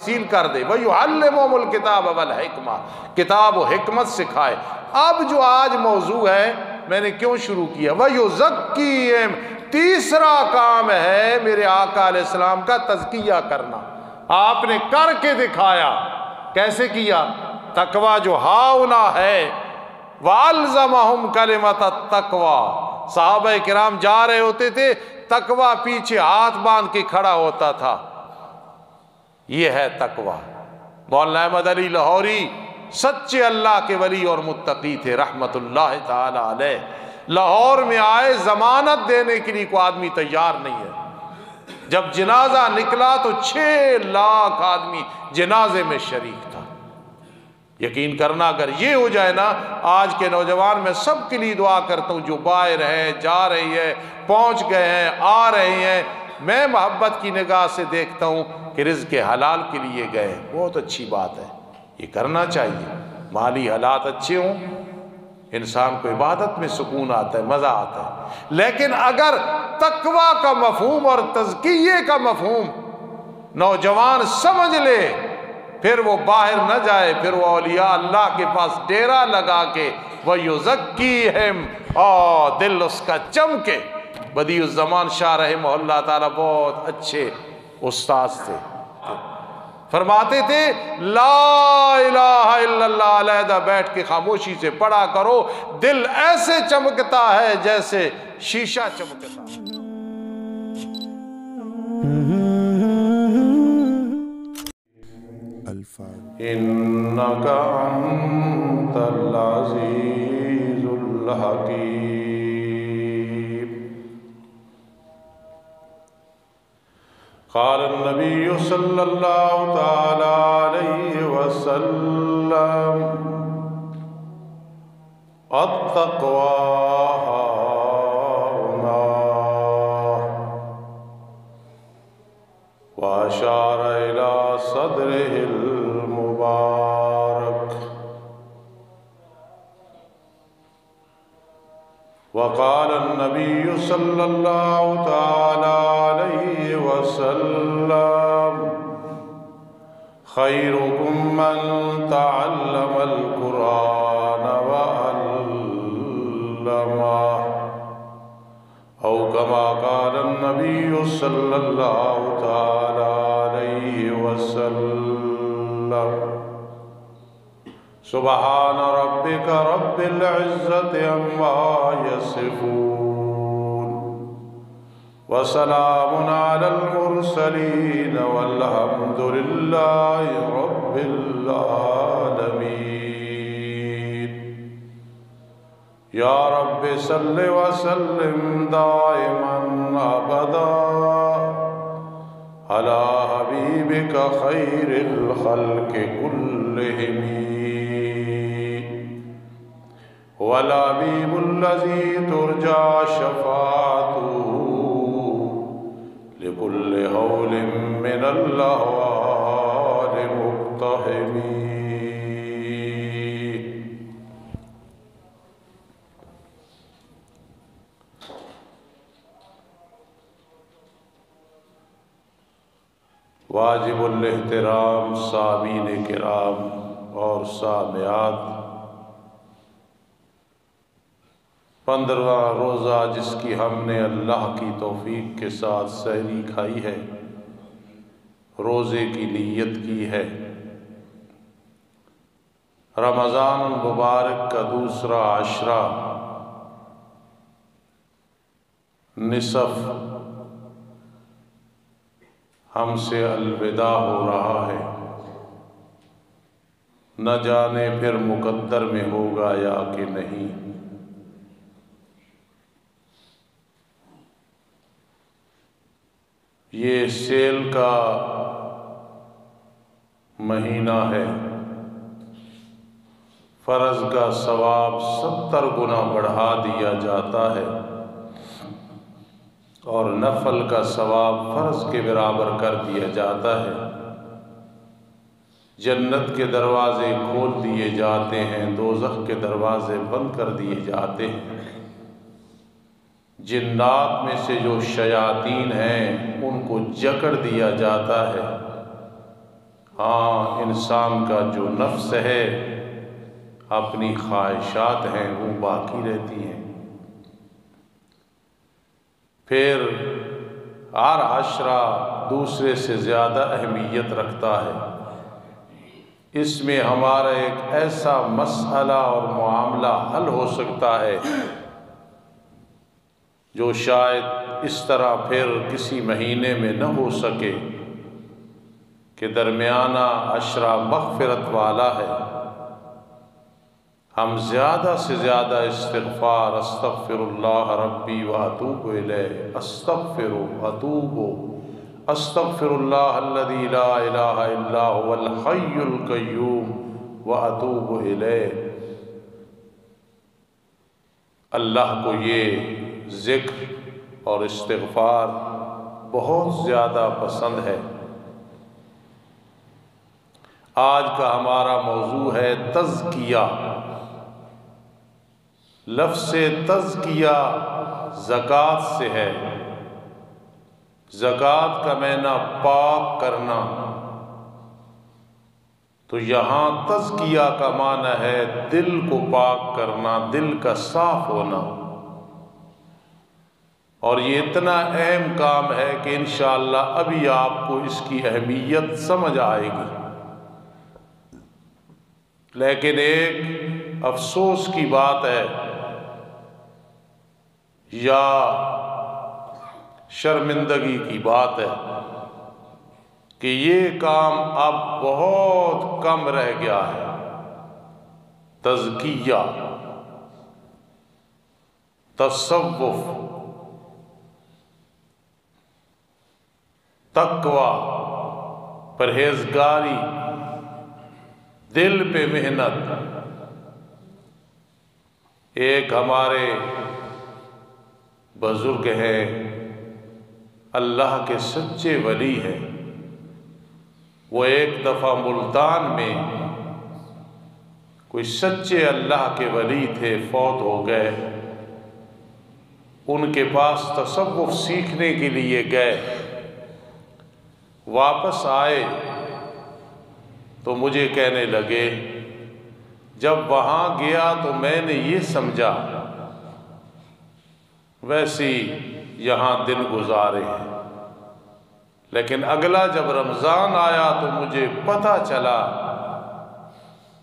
تفصیل کر دے، وَيُعَلِّمُهُمُ الْكِتَابَ وَالْحِکْمَةَ، کتاب و حکمت سکھائے۔ اب جو آج موضوع ہے میں نے کیوں شروع کیا، وَيُزَكِّيهِمْ، تیسرا کام ہے میرے آقا علیہ السلام کا تزکیہ کرنا۔ آپ نے کر کے دکھایا، کیسے کیا؟ تقوی جو ہاؤنا ہے، وَأَلْزَمَهُمْ كَلِمَةَ التَّقْوَى، صحابہ کرام جا رہے ہوتے تھے، تقوی پیچھے ہاتھ باندھ کے کھڑا ہوتا تھا۔ یہ ہے تقوی۔ مولانا احمد علی لاہوری سچے اللہ کے ولی اور متقی تھے رحمت اللہ تعالی علیہ۔ لاہور میں آئے، ضمانت دینے کے لیے کوئی آدمی تیار نہیں ہے۔ جب جنازہ نکلا تو 6 لاکھ آدمی جنازے میں شریک تھا۔ یقین کرنا اگر یہ ہو جائے نا، آج کے نوجوان میں سب کے لیے دعا کرتا ہوں جو باہر ہیں، جا رہی ہے، پہنچ گئے ہیں، آ رہے ہیں، میں محبت کی نگاہ سے دیکھتا ہوں کہ رزق حلال کے لیے گئے، بہت اچھی بات ہے، یہ کرنا چاہیے۔ مالی حالات اچھے ہوں، انسان کو عبادت میں سکون آتا ہے، مزہ آتا ہے۔ لیکن اگر تقوی کا مفہوم اور تزکیے کا مفہوم نوجوان سمجھ لے، پھر وہ باہر نہ جائے، پھر وہ اولیاء اللہ کے پاس ڈیرا لگا کے وَيُزَكِّيهِمْ، دل اس کا چمکے۔ بدیع الزمان شاہ رحمہ اللہ تعالیٰ بہت اچھے استاذ تھے، فرماتے تھے لا الہ الا اللہ علیحدہ بیٹھ کے خاموشی سے پڑھا کرو، دل ایسے چمکتا ہے جیسے شیشہ چمکتا ہے۔ انکا انت العزیز الحکیم۔ قال النبی صلی اللہ تعالی علیہ وسلم التقوی ہاہنا، واشار الی صدرہ المبارک، وقال النبی صلی اللہ تعالی علیہ وسلم خیرکم من تعلم القرآن وعلمہ، او کما قال النبی صلی اللہ تعالی علیہ وسلم سبحان ربک رب العزت عما یصفون، وسلام علی المرسلین والحمد للہ رب العالمین۔ یا رب صل وسلم دائما ابدا علی حبیبک خیر الخلق کلہم، والحبیب الذی ترجى شفاعته لكل هول من الأهوال مقتحم۔ واجب الاحترام سامعین کرام اور سامعات، 15واں روزہ جس کی ہم نے اللہ کی توفیق کے ساتھ سحری کھائی ہے، روزے کی نیت کی ہے۔ رمضان المبارک کا دوسرا عشرہ نصف ہم سے الوداع ہو رہا ہے، نہ جانے پھر مقدر میں ہوگا یا کہ نہیں۔ یہ سیل کا مہینہ ہے، فرض کا ثواب 70 گنا بڑھا دیا جاتا ہے، اور نفل کا ثواب فرض کے برابر کر دیا جاتا ہے۔ جنت کے دروازے کھول دیے جاتے ہیں، دوزخ کے دروازے بند کر دیے جاتے ہیں۔ جنات میں سے جو شیاطین ہیں ان کو جکڑ دیا جاتا ہے، ہاں انسان کا جو نفس ہے، اپنی خواہشات ہیں وہ باقی رہتی ہیں۔ پھر ہر عشرہ دوسرے سے زیادہ اہمیت رکھتا ہے۔ اس میں ہمارا ایک ایسا مسئلہ اور معاملہ حل ہو سکتا ہے جو شاید اس طرح پھر کسی مہینے میں نہ ہو سکے، کہ درمیانہ عشرہ مغفرت والا ہے۔ ہم زیادہ سے زیادہ استغفار، استغفر اللہ ربی واتوب الیہ، استغفر واتوب، استغفر اللہ الذی لا الہ الا هو الحی القیوم واتوب الیہ۔ اللہ کو یہ ذکر اور استغفار بہت زیادہ پسند ہے۔ آج کا ہمارا موضوع ہے تزکیہ۔ لفظ تزکیہ زکوٰۃ سے ہے۔ زکوٰۃ کا معنی پاک کرنا، تو یہاں تزکیہ کا معنی ہے دل کو پاک کرنا، دل کا صاف ہونا۔ اور یہ اتنا اہم کام ہے کہ انشاءاللہ ابھی آپ کو اس کی اہمیت سمجھ آئے گی۔ لیکن ایک افسوس کی بات ہے یا شرمندگی کی بات ہے کہ یہ کام اب بہت کم رہ گیا ہے۔ تزکیہ، تصوف، تقوی، پرہیزگاری، دل پہ محنت۔ ایک ہمارے بزرگ ہیں، اللہ کے سچے ولی ہیں، وہ ایک دفعہ ملتان میں کوئی سچے اللہ کے ولی تھے، فوت ہو گئے۔ ان کے پاس تصوف سیکھنے کے لیے گئے، واپس آئے تو مجھے کہنے لگے، جب وہاں گیا تو میں نے یہ سمجھا ویسے یہاں دن گزارے ہیں، لیکن اگلا جب رمضان آیا تو مجھے پتہ چلا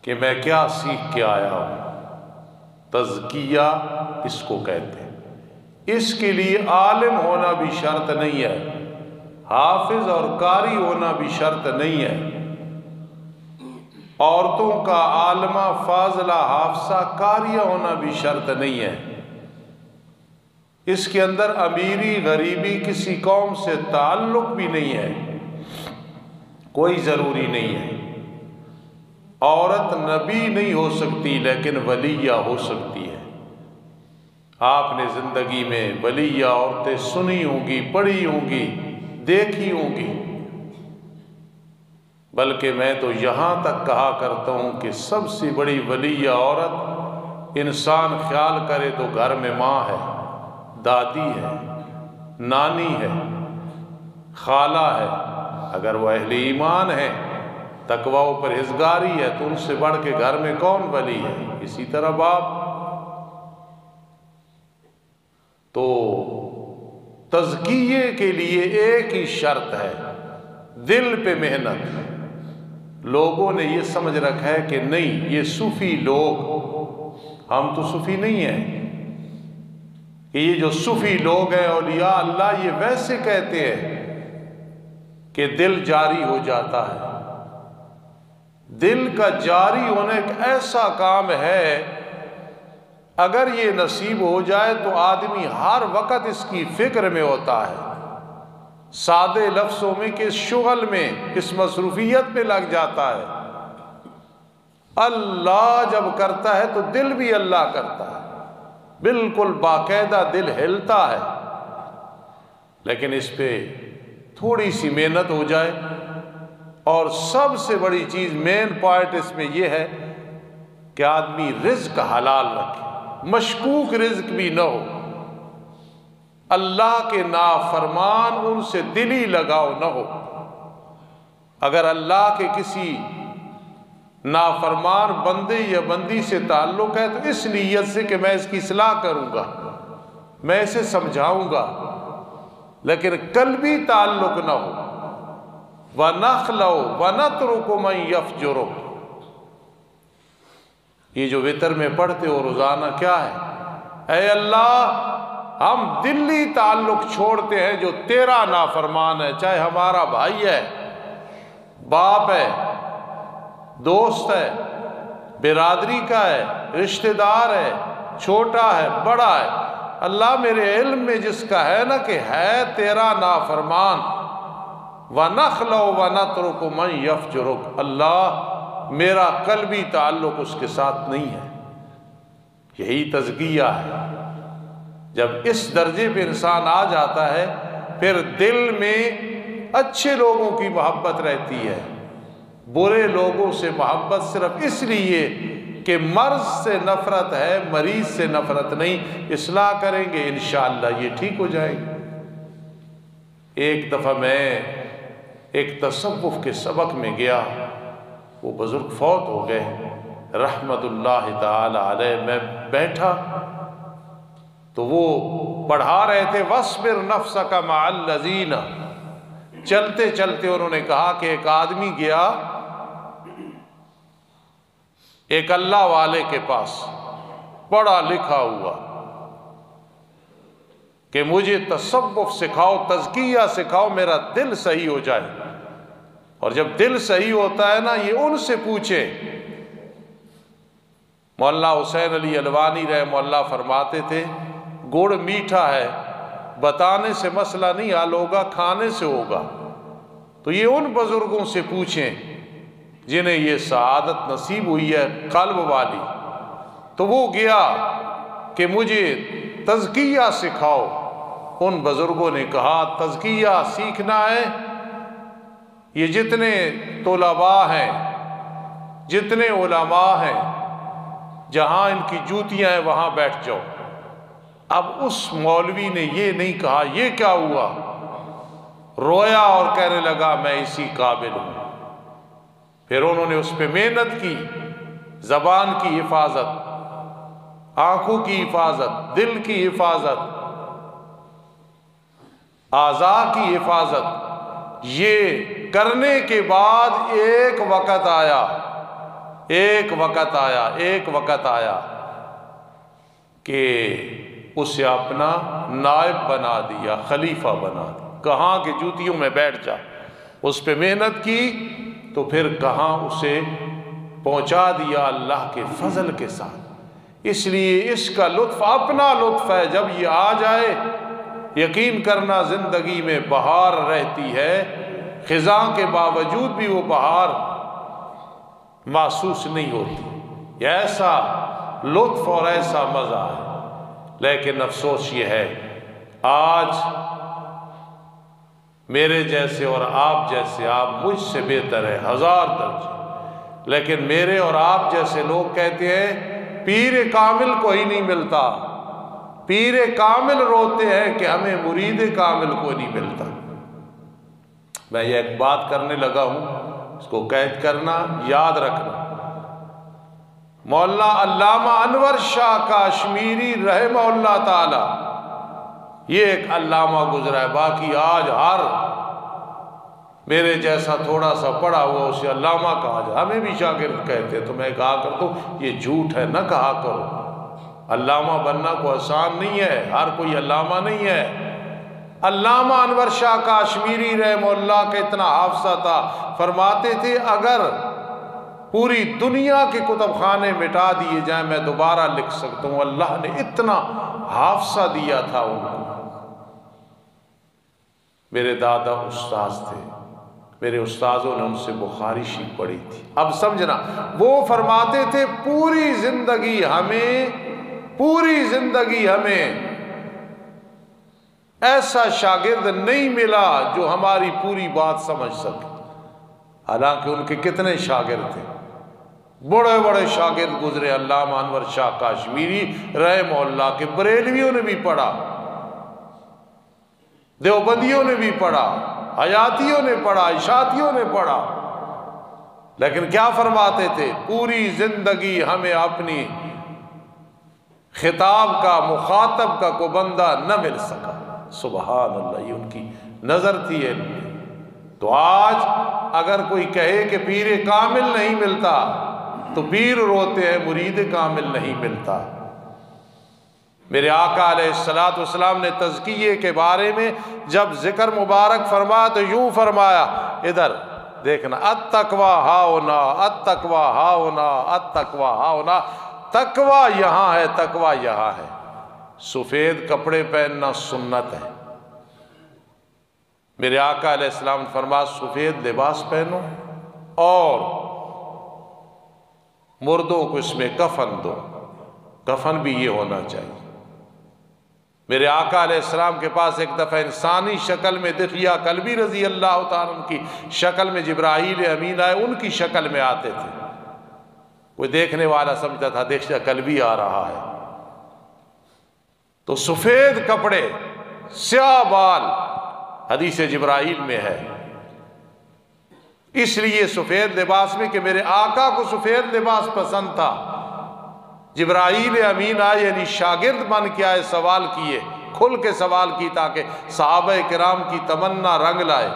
کہ میں کیا سیکھ کے آیا ہوں۔ تزکیہ اس کو کہتے ہیں۔ اس کے لیے عالم ہونا بھی شرط نہیں ہے، حافظ اور قاری ہونا بھی شرط نہیں ہے، عورتوں کا عالمہ، فاضلہ، حافظہ، قاریہ ہونا بھی شرط نہیں ہے۔ اس کے اندر امیری غریبی کسی قوم سے تعلق بھی نہیں ہے، کوئی ضروری نہیں ہے۔ عورت نبی نہیں ہو سکتی لیکن ولیہ ہو سکتی ہے۔ آپ نے زندگی میں ولیہ عورتیں سنی ہوں گی، پڑھی ہوں گی، دیکھی ہوں گی، بلکہ میں تو یہاں تک کہا کرتا ہوں کہ سب سے بڑی ولیہ عورت انسان خیال کرے تو گھر میں ماں ہے، دادی ہے، نانی ہے، خالہ ہے۔ اگر وہ اہل ایمان ہے، تقوی و پرہیزگاری ہے، تو ان سے بڑھ کے گھر میں کون ولی ہے؟ اسی طرح باپ۔ تو تزکیے کے لیے ایک ہی شرط ہے، دل پہ محنت۔ لوگوں نے یہ سمجھ رکھا ہے کہ نہیں، یہ صوفی لوگ، ہم تو صوفی نہیں ہیں، کہ یہ جو صوفی لوگ ہیں اولیاء اللہ، یہ ویسے کہتے ہیں کہ دل جاری ہو جاتا ہے۔ دل کا جاری ہونا ایک ایسا کام ہے، اگر یہ نصیب ہو جائے تو آدمی ہر وقت اس کی فکر میں ہوتا ہے، سادے لفظوں میں کہ اس شغل میں، اس مصروفیت میں لگ جاتا ہے۔ اللہ جب کرتا ہے تو دل بھی اللہ کرتا ہے، بالکل باقاعدہ دل ہلتا ہے۔ لیکن اس پہ تھوڑی سی محنت ہو جائے، اور سب سے بڑی چیز، مین پوائنٹ اس میں یہ ہے کہ آدمی رزق حلال رکھے، مشکوک رزق بھی نہ ہو، اللہ کے نافرمان ان سے دلی لگاؤ نہ ہو۔ اگر اللہ کے کسی نافرمان بندے یا بندی سے تعلق ہے تو اس نیت سے کہ میں اس کی اصلاح کروں گا، میں اسے سمجھاؤں گا، لیکن قلبی تعلق نہ ہو۔ وَنَخْلَوْ وَنَتْرُكُ مَنْ يَفْجُرُ، یہ جو وتر میں پڑھتے ہو روزانہ کیا ہے؟ اے اللہ ہم دلی تعلق چھوڑتے ہیں جو تیرا نافرمان ہے، چاہے ہمارا بھائی ہے، باپ ہے، دوست ہے، برادری کا ہے، رشتہ دار ہے، چھوٹا ہے، بڑا ہے، اللہ میرے علم میں جس کا ہے نا کہ ہے تیرا نافرمان، وَنَخْلَوْ وَنَتْرُكُ مَنْ يَفْجُرُكَ، اللہ میرا قلبی تعلق اس کے ساتھ نہیں ہے۔ یہی تزکیہ ہے۔ جب اس درجے پہ انسان آ جاتا ہے پھر دل میں اچھے لوگوں کی محبت رہتی ہے، برے لوگوں سے محبت صرف اس لیے کہ مرض سے نفرت ہے، مریض سے نفرت نہیں۔ اصلاح کریں گے انشاءاللہ یہ ٹھیک ہو جائے گی۔ ایک دفعہ میں ایک تصوف کے سبق میں گیا، وہ بزرگ فوت ہو گئے رحمت اللہ تعالی علیہ، میں بیٹھا تو وہ پڑھا رہے تھے وَاصْبِرْ نَفْسَكَ مَعَ الَّذِينَ، چلتے چلتے انہوں نے کہا کہ ایک آدمی گیا ایک اللہ والے کے پاس، پڑھا لکھا ہوا، کہ مجھے تصوف سکھاؤ، تزکیہ سکھاؤ، میرا دل صحیح ہو جائے۔ اور جب دل صحیح ہوتا ہے نا، یہ ان سے پوچھے۔ مولانا حسین علی الوانی رحمہ اللہ فرماتے تھے گڑ میٹھا ہے، بتانے سے مسئلہ نہیں حل ہوگا، کھانے سے ہوگا۔ تو یہ ان بزرگوں سے پوچھیں جنہیں یہ سعادت نصیب ہوئی ہے قلب والی۔ تو وہ گیا کہ مجھے تزکیہ سکھاؤ۔ ان بزرگوں نے کہا تزکیہ سیکھنا ہے، یہ جتنے طلباء ہیں، جتنے علماء ہیں، جہاں ان کی جوتیاں ہیں وہاں بیٹھ جاؤ۔ اب اس مولوی نے یہ نہیں کہا یہ کیا ہوا، رویا اور کہنے لگا میں اسی قابل ہوں۔ پھر انہوں نے اس پہ محنت کی، زبان کی حفاظت، آنکھوں کی حفاظت، دل کی حفاظت، اعضاء کی حفاظت۔ یہ کرنے کے بعد ایک وقت آیا کہ اسے اپنا نائب بنا دیا، خلیفہ بنا دیا، کہاں کہ جوتیوں میں بیٹھ جا۔ اس پہ محنت کی تو پھر کہاں اسے پہنچا دیا اللہ کے فضل کے ساتھ۔ اس لیے اس کا لطف اپنا لطف ہے، جب یہ آ جائے یقین کرنا زندگی میں بہار رہتی ہے، خزاں کے باوجود بھی وہ بہار محسوس نہیں ہوتی۔ یہ ایسا لطف اور ایسا مزہ ہے۔ لیکن افسوس یہ ہے آج میرے جیسے اور آپ جیسے، آپ مجھ سے بہتر ہے 1000 درجے، لیکن میرے اور آپ جیسے لوگ کہتے ہیں پیر کامل کوئی نہیں ملتا، پیر کامل روتے ہیں کہ ہمیں مرید کامل کوئی نہیں ملتا۔ میں یہ ایک بات کرنے لگا ہوں، اس کو قید کرنا، یاد رکھنا۔ مولانا علامہ انور شاہ کاشمیری رحمہ اللہ تعالی، یہ ایک علامہ گزرا ہے، باقی آج ہر میرے جیسا تھوڑا سا پڑھا ہوا اسے علامہ کہا جائے۔ ہمیں بھی شاگرد کہتے تو میں کہا کرتا ہوں یہ جھوٹ ہے، نہ کہا کرو۔ علامہ بننا کوئی آسان نہیں ہے، ہر کوئی علامہ نہیں ہے۔ علامہ انور شاہ کاشمیری رحمہ اللہ کا اتنا حافظہ تھا، فرماتے تھے اگر پوری دنیا کے کتب خانے مٹا دیے جائیں میں دوبارہ لکھ سکتا ہوں۔ اللہ نے اتنا حافظہ دیا تھا ان کو۔ میرے دادا استاذ تھے، میرے استاذوں نے ان سے بخاری شریف پڑھی تھی۔ اب سمجھنا، وہ فرماتے تھے پوری زندگی ہمیں ایسا شاگرد نہیں ملا جو ہماری پوری بات سمجھ سکے۔ حالانکہ ان کے کتنے شاگرد تھے، بڑے بڑے شاگرد گزرے۔ علامہ انور شاہ کاشمیری رحمہ اللہ کے بریلویوں نے بھی پڑھا، دیوبندیوں نے بھی پڑھا، حیاتیوں نے پڑھا، اشاعتیوں نے پڑھا، لیکن کیا فرماتے تھے؟ پوری زندگی ہمیں اپنی خطاب کا، مخاطب کا کوئی بندہ نہ مل سکا۔ سبحان اللہ، یہ ان کی نظر تھی علم میں۔ تو آج اگر کوئی کہے کہ پیر کامل نہیں ملتا تو پیر روتے ہیں مرید کامل نہیں ملتا۔ میرے آقا علیہ السلام نے تزکیے کے بارے میں جب ذکر مبارک فرمایا تو یوں فرمایا، ادھر دیکھنا، التقویٰ ہاؤنا، التقویٰ ہاؤنا، التقویٰ ہاؤنا، تقویٰ یہاں ہے، تقویٰ یہاں ہے۔ سفید کپڑے پہننا سنت ہے۔ میرے آقا علیہ السلام نے فرمایا سفید لباس پہنو اور مردوں کو اس میں کفن دو، کفن بھی یہ ہونا چاہیے۔ میرے آقا علیہ السلام کے پاس ایک دفعہ انسانی شکل میں دحیہ کلبی رضی اللہ تعالیٰ عنہ کی شکل میں جبرائیل امین آئے، ان کی شکل میں آتے تھے۔ کوئی دیکھنے والا سمجھتا تھا دحیہ کلبی آ رہا ہے۔ تو سفید کپڑے، سیاہ بال، حدیث جبرائیل میں ہے۔ اس لیے سفید لباس میں کہ میرے آقا کو سفید لباس پسند تھا۔ جبرائیل امین آئے، یعنی شاگرد بن کے آئے، سوال کیے، کھل کے سوال کی تاکہ صحابہ کرام کی تمنا رنگ لائے۔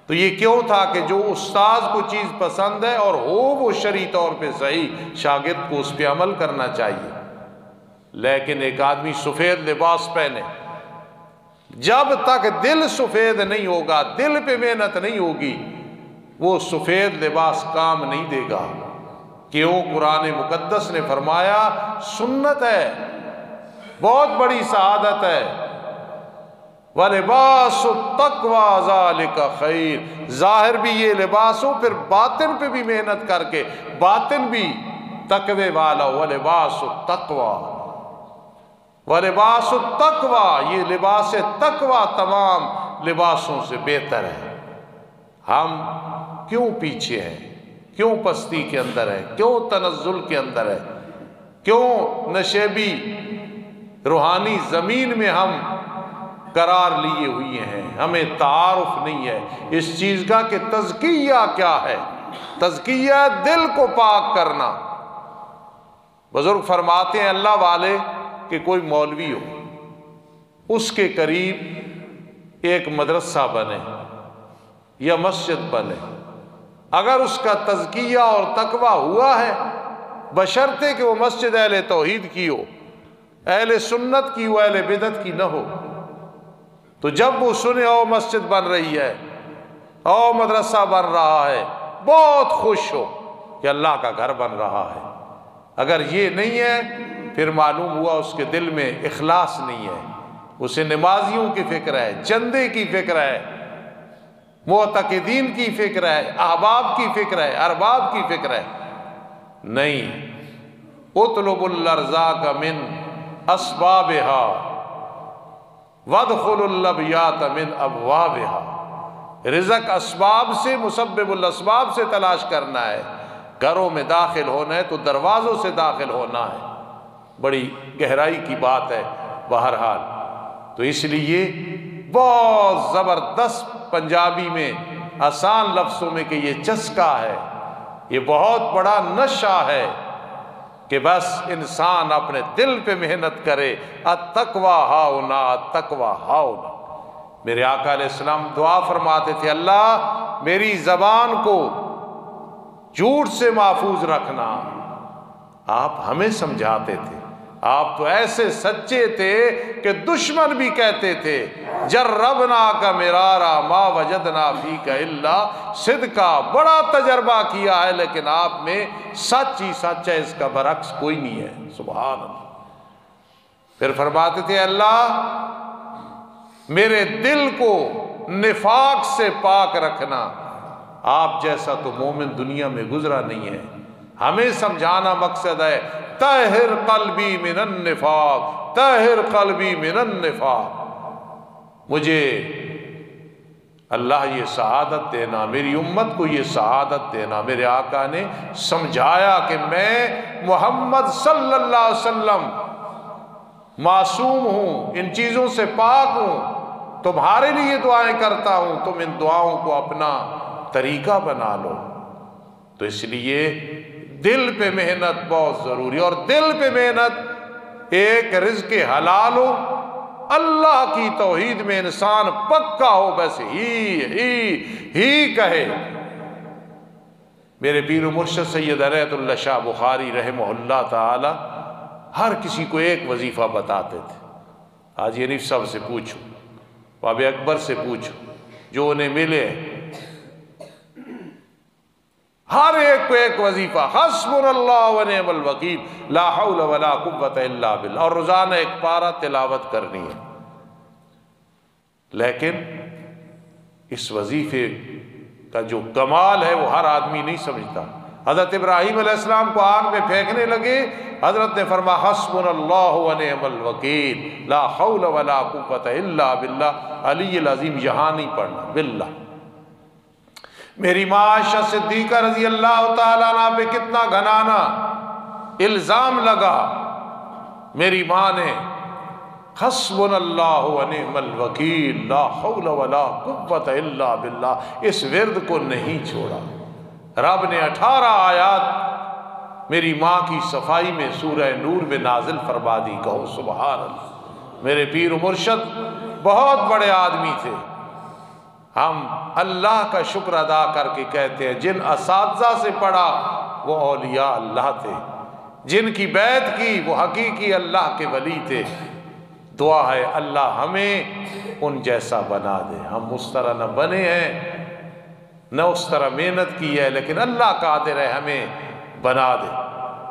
تو یہ کیوں تھا کہ جو استاذ کو چیز پسند ہے اور ہو وہ شرعی طور پہ صحیح، شاگرد کو اس پہ عمل کرنا چاہیے۔ لیکن ایک آدمی سفید لباس پہنے، جب تک دل سفید نہیں ہوگا، دل پہ محنت نہیں ہوگی، وہ سفید لباس کام نہیں دے گا۔ کیوں؟ قرآن مقدس نے فرمایا سنت ہے، بہت بڑی سعادت ہے۔ وَلِبَاسُ التَّقْوَىٰ ذَلِكَ خَيْرٌ، ظاہر بھی یہ لباس ہو، پھر باطن پہ بھی محنت کر کے باطن بھی تقوی والا ہو۔ وَلِبَاسُ التَّقْوَىٰ، وَلِبَاسُ التَّقْوَىٰ، یہ لباس تقویٰ تمام لباسوں سے بہتر ہے۔ ہم کیوں پیچھے ہیں؟ کیوں پستی کے اندر ہے؟ کیوں تنزل کے اندر ہے؟ کیوں نشیبی روحانی زمین میں ہم قرار لیے ہوئے ہیں؟ ہمیں تعارف نہیں ہے اس چیز کا کہ تزکیہ کیا ہے۔ تزکیہ دل کو پاک کرنا۔ بزرگ فرماتے ہیں اللہ والے کہ کوئی مولوی ہو، اس کے قریب ایک مدرسہ بنے یا مسجد بنے، اگر اس کا تزکیہ اور تقویٰ ہوا ہے، بشرطے کہ وہ مسجد اہل توحید کی ہو، اہل سنت کی ہو، اہل بدعت کی نہ ہو، تو جب وہ سنے او مسجد بن رہی ہے، او مدرسہ بن رہا ہے، بہت خوش ہو کہ اللہ کا گھر بن رہا ہے۔ اگر یہ نہیں ہے پھر معلوم ہوا اس کے دل میں اخلاص نہیں ہے، اسے نمازیوں کی فکر ہے، چندے کی فکر ہے، معتقدین کی فکر ہے، احباب کی فکر ہے، ارباب کی فکر ہے۔ نہیں، اطلب الارزاق من اسبابها وادخلوا الابیات من ابوابها، رزق اسباب سے، مسبب الاسباب سے تلاش کرنا ہے۔ گھروں میں داخل ہونا ہے تو دروازوں سے داخل ہونا ہے۔ بڑی گہرائی کی بات ہے بہرحال۔ تو اس لیے بہت زبردست پنجابی میں آسان لفظوں میں کہ یہ چسکا ہے، یہ بہت بڑا نشہ ہے کہ بس انسان اپنے دل پہ محنت کرے۔ التقویٰ ہاؤنا، التقویٰ ہاؤنا۔ میرے آقا علیہ السلام دعا فرماتے تھے اللہ میری زبان کو جھوٹ سے محفوظ رکھنا۔ آپ ہمیں سمجھاتے تھے، آپ تو ایسے سچے تھے کہ دشمن بھی کہتے تھے جربنا کا مرارا ما وجدنا فیک الا صدقا، بڑا تجربہ کیا ہے لیکن آپ میں سچ ہی سچ ہے، اس کا برعکس کوئی نہیں ہے۔ سبحان اللہ۔ پھر فرماتے تھے اللہ میرے دل کو نفاق سے پاک رکھنا، آپ جیسا تو مومن دنیا میں گزرا نہیں ہے۔ ہمیں سمجھانا مقصد ہے طہر قلبی من النفاق، طہر قلبی من النفاق۔ مجھے اللہ یہ سعادت دینا، میری امت کو یہ سعادت دینا۔ میرے آقا نے سمجھایا کہ میں محمد صلی اللہ علیہ وسلم معصوم ہوں، ان چیزوں سے پاک ہوں، تمہارے لیے دعائیں کرتا ہوں، تم ان دعاؤں کو اپنا طریقہ بنا لو۔ تو اس لیے دل پہ محنت بہت ضروری، اور دل پہ محنت، ایک رزق حلال ہو، اللہ کی توحید میں انسان پکا ہو، بس ہی کہے۔ میرے پیر و مرشد سید عنایت اللہ شاہ بخاری رحمہ اللہ تعالی ہر کسی کو ایک وظیفہ بتاتے تھے۔ حاجی حنیف صاحب سے پوچھو، باب اکبر سے پوچھو، جو انہیں ملے، ہر ایک کو ایک وظیفہ، حسبنا اللہ و نعم الوکیل، لا حول ولا قوت الا باللہ، اور روزانہ ایک پارہ تلاوت کرنی ہے۔ لیکن اس وظیفے کا جو کمال ہے وہ ہر آدمی نہیں سمجھتا۔ حضرت ابراہیم علیہ السلام کو آگ میں پھینکنے لگے، حضرت نے فرمایا حسبنا اللہ و نعم الوکیل، لا حول ولا قوت الا باللہ، علی العظیم یہاں نہیں پڑھنا، باللہ۔ میری ماں عائشہ صدیقہ رضی اللہ تعالیٰ عنہ پہ کتنا گھنانا الزام لگا، میری ماں نے حسبنا اللہ و نعم الوکیل، لا حول ولا قوت الا باللہ، اس ورد کو نہیں چھوڑا۔ رب نے 18 آیات میری ماں کی صفائی میں سورہ نور میں نازل فرما دی، کہو سبحان اللہ۔ میرے پیر و مرشد بہت بڑے آدمی تھے، ہم اللہ کا شکر ادا کر کے کہتے ہیں جن اساتذہ سے پڑھا وہ اولیاء اللہ تھے، جن کی بیعت کی وہ حقیقی اللہ کے ولی تھے۔ دعا ہے اللہ ہمیں ان جیسا بنا دے، ہم اس طرح نہ بنے ہیں نہ اس طرح محنت کی ہے، لیکن اللہ قادر ہے ہمیں بنا دے۔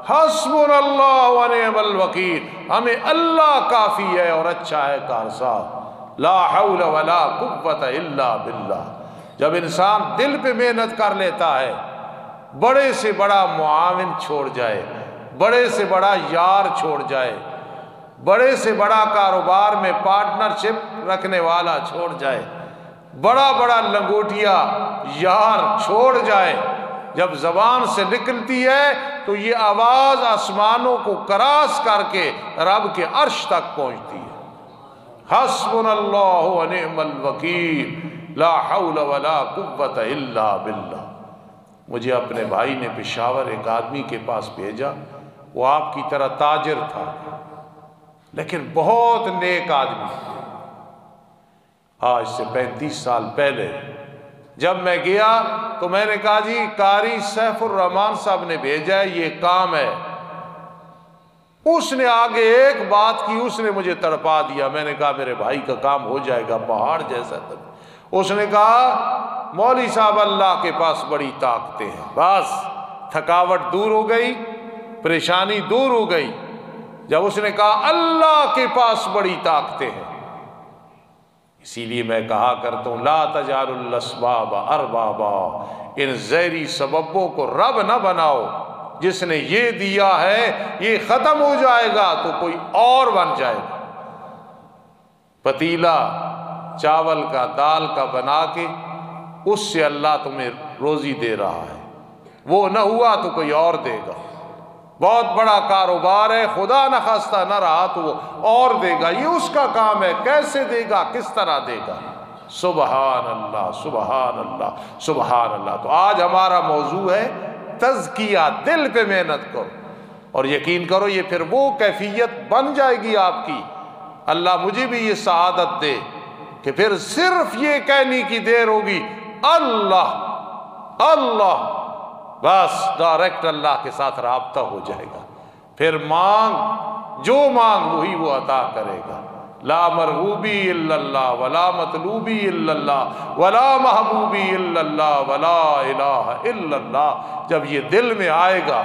حسبنا اللہ و نعم الوکیل، ہمیں اللہ کافی ہے اور اچھا ہے کارساز، لا حول ولا قوت الا باللہ۔ جب انسان دل پہ محنت کر لیتا ہے، بڑے سے بڑا معاون چھوڑ جائے، بڑے سے بڑا یار چھوڑ جائے، بڑے سے بڑا کاروبار میں پارٹنرشپ رکھنے والا چھوڑ جائے، بڑا بڑا لنگوٹیا یار چھوڑ جائے، جب زبان سے نکلتی ہے تو یہ آواز آسمانوں کو کراس کر کے رب کے عرش تک پہنچتی ہے۔ حسبنا اللہ و نعم الوکیل، لا حول ولا قوت الا باللہ۔ مجھے اپنے بھائی نے پشاور ایک آدمی کے پاس بھیجا، وہ آپ کی طرح تاجر تھا لیکن بہت نیک آدمی۔ آج سے 35 سال پہلے جب میں گیا تو میں نے کہا جی قاری سیف الرحمان صاحب نے بھیجا ہے، یہ کام ہے۔ اس نے آگے ایک بات کی، اس نے مجھے تڑپا دیا۔ میں نے کہا میرے بھائی کا کام ہو جائے گا، پہاڑ جیسا تک۔ اس نے کہا مولوی صاحب اللہ کے پاس بڑی طاقتیں ہیں، بس تھکاوٹ دور ہو گئی، پریشانی دور ہو گئی جب اس نے کہا اللہ کے پاس بڑی طاقتیں ہیں۔ اسی لیے میں کہا کرتا ہوں لا تجعلوا الاسباب اربابا، ان زہری سببوں کو رب نہ بناؤ۔ جس نے یہ دیا ہے یہ ختم ہو جائے گا تو کوئی اور بن جائے گا۔ پتیلا چاول کا دال کا بنا کے اس سے اللہ تمہیں روزی دے رہا ہے، وہ نہ ہوا تو کوئی اور دے گا۔ بہت بڑا کاروبار ہے، خدا نہ خواستہ نہ رہا تو وہ اور دے گا، یہ اس کا کام ہے، کیسے دے گا، کس طرح دے گا۔ سبحان اللہ سبحان اللہ سبحان اللہ۔ تو آج ہمارا موضوع ہے تزکیہ، دل پہ محنت کرو، اور یقین کرو یہ پھر وہ کیفیت بن جائے گی آپ کی۔ اللہ مجھے بھی یہ سعادت دے کہ پھر صرف یہ کہنے کی دیر ہوگی اللہ اللہ، بس ڈائریکٹ اللہ کے ساتھ رابطہ ہو جائے گا۔ پھر مانگ، جو مانگ وہی وہ عطا کرے گا۔ لا مرغوبی الا اللہ ولا مطلوبی الا اللہ ولا محبوبی الا اللہ ولا الہ الا اللہ، جب یہ دل میں آئے گا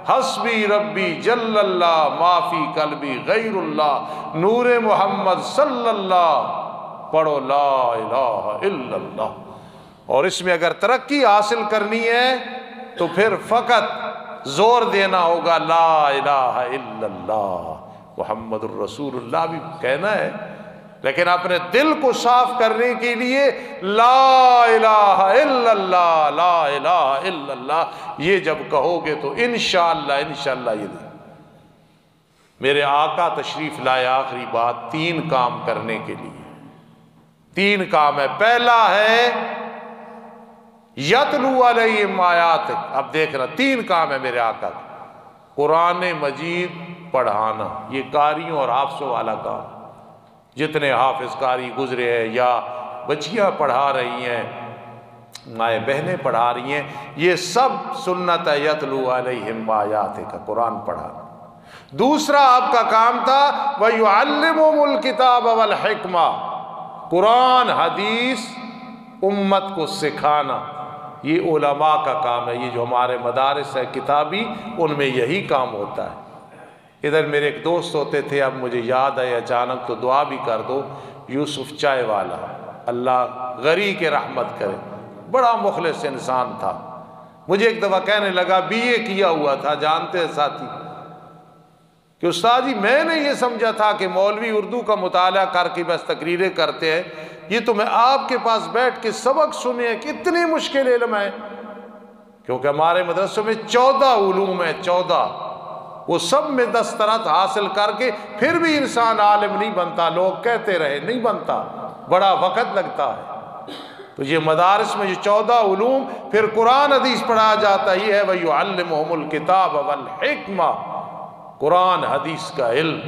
حسبی ربی جل اللہ ما فی قلبی غیر اللہ نور محمد صلی اللہ، پڑھو لا الہ الا اللہ۔ اور اس میں اگر ترقی حاصل کرنی ہے تو پھر فقط زور دینا ہوگا لا الہ الا اللہ محمد الرسول اللہ بھی کہنا ہے، لیکن اپنے دل کو صاف کرنے کے لیے لا الہ الا اللہ لا الہ الا اللہ یہ جب کہو گے تو انشاءاللہ یہ دے۔ میرے آقا تشریف لائے، آخری بات، 3 کام کرنے کے لیے تین کام ہے. پہلا ہے یتلو علیہم آیاتک. اب دیکھنا تین کام ہے میرے آقا کا. قرآن مجید پڑھانا، یہ قاریوں اور حافظوں والا کام. جتنے حافظ قاری گزرے ہیں یا بچیاں پڑھا رہی ہیں، مائیں بہنیں پڑھا رہی ہیں، یہ سب سنت ہے یتلو علیہم آیاتک کا، قرآن پڑھانا. دوسرا آپ کا کام تھا وَيُعَلِّمُهُمُ الْكِتَابَ وَالْحِكْمَةَ، قرآن حدیث امت کو سکھانا. یہ علماء کا کام ہے. یہ جو ہمارے مدارس ہے کتابی، ان میں یہی کام ہوتا ہے. ادھر میرے ایک دوست ہوتے تھے، اب مجھے یاد ہے اچانک، تو دعا بھی کر دو، یوسف چائے والا، اللہ غری کے رحمت کرے. بڑا مخلص انسان تھا. مجھے ایک دفعہ کہنے لگا، بی اے کیا ہوا تھا، جانتے ہیں ساتھی، کہ استاد جی میں نے یہ سمجھا تھا کہ مولوی اردو کا مطالعہ کر کے بس تقریریں کرتے ہیں، یہ تو میں آپ کے پاس بیٹھ کے سبق سنے کتنی مشکل علم ہے. کیونکہ ہمارے مدرسوں میں 14 علوم ہیں، 14، وہ سب میں دسترت حاصل کر کے پھر بھی انسان عالم نہیں بنتا. لوگ کہتے رہے نہیں بنتا، بڑا وقت لگتا ہے. تو یہ مدارس میں جو 14 علوم، پھر قرآن حدیث پڑھا جاتا ہے. یہ ہے وَيُعَلِّمُهُمُ الْكِتَابَ وَالْحِكْمَةَ، قرآن حدیث کا علم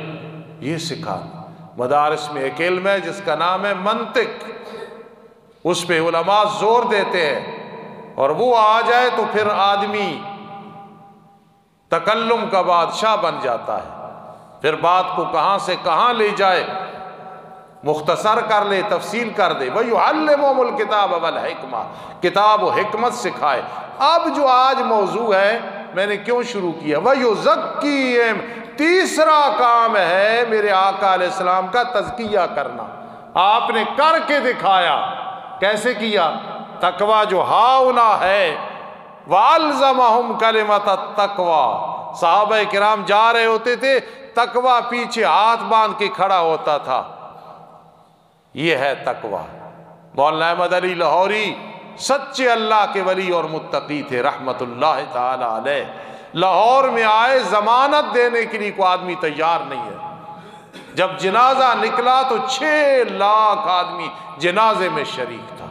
یہ سکھانا. مدارس میں ایک علم ہے جس کا نام ہے منطق، اس پہ علماء زور دیتے ہیں، اور وہ آ جائے تو پھر آدمی تکلم کا بادشاہ بن جاتا ہے. پھر بات کو کہاں سے کہاں لے جائے، مختصر کر لے، تفصیل کر دے. وَيُعَلِّمُهُمُ الْكِتَابَ وَالْحِكْمَةَ، کتاب و حکمت سکھائے. اب جو آج موضوع ہے، میں نے کیوں شروع کیا، وَيُزَكِّيهِمْ، تیسرا کام ہے میرے آقا علیہ السلام کا تزکیہ کرنا. آپ نے کر کے دکھایا. کیسے کیا؟ تقوی جو ہاؤنا ہے، وَأَلْزَمَهُمْ كَلِمَةَ التَّقْوَى. صحابہ کرام جا رہے ہوتے تھے، تقوی پیچھے ہاتھ باندھ کے کھڑا ہوتا تھا. یہ ہے تقوی. مولانا احمد علی لاہوری سچے اللہ کے ولی اور متقی تھے رحمت اللہ تعالی علیہ. لاہور میں آئے، ضمانت دینے کے لیے کوئی آدمی تیار نہیں ہے. جب جنازہ نکلا تو 6 لاکھ آدمی جنازے میں شریک تھا.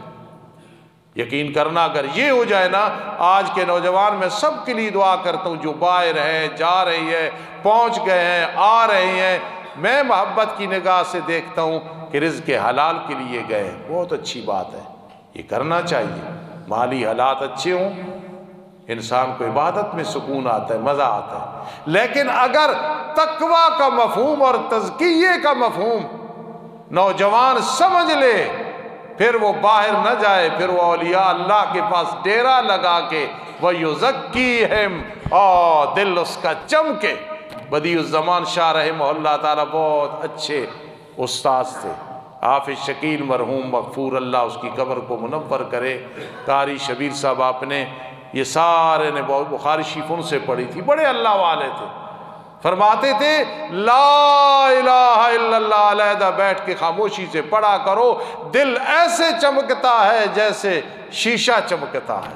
یقین کرنا اگر یہ ہو جائے نا، آج کے نوجوان میں سب کے لیے دعا کرتا ہوں جو باہر ہیں، جا رہی ہے، پہنچ گئے ہیں، آ رہے ہیں، میں محبت کی نگاہ سے دیکھتا ہوں کہ رزق حلال کے لیے گئے. بہت اچھی بات ہے، یہ کرنا چاہیے. مالی حالات اچھے ہوں، انسان کو عبادت میں سکون آتا ہے، مزہ آتا ہے. لیکن اگر تقوی کا مفہوم اور تزکیے کا مفہوم نوجوان سمجھ لے، پھر وہ باہر نہ جائے، پھر وہ اولیاء اللہ کے پاس ڈیرا لگا کے وَيُزَكِّيهِمْ، دل اس کا چمکے. بدیع الزمان شاہ رحمہ اللہ تعالیٰ بہت اچھے استاذ تھے. حافظ شکیل مرحوم مغفور اللہ اس کی قبر کو منور کرے. قاری شبیر صاحب آپ نے یہ سارے نے بخاری شریف ان سے پڑھی تھی، بڑے اللہ والے تھے. فرماتے تھے لا الہ الا اللہ علیحدہ بیٹھ کے خاموشی سے پڑھا کرو، دل ایسے چمکتا ہے جیسے شیشہ چمکتا ہے.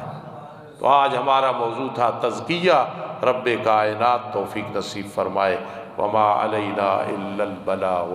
تو آج ہمارا موضوع تھا تزکیہ. رب کائنات توفیق نصیب فرمائے. وما علینا الا البلاغ.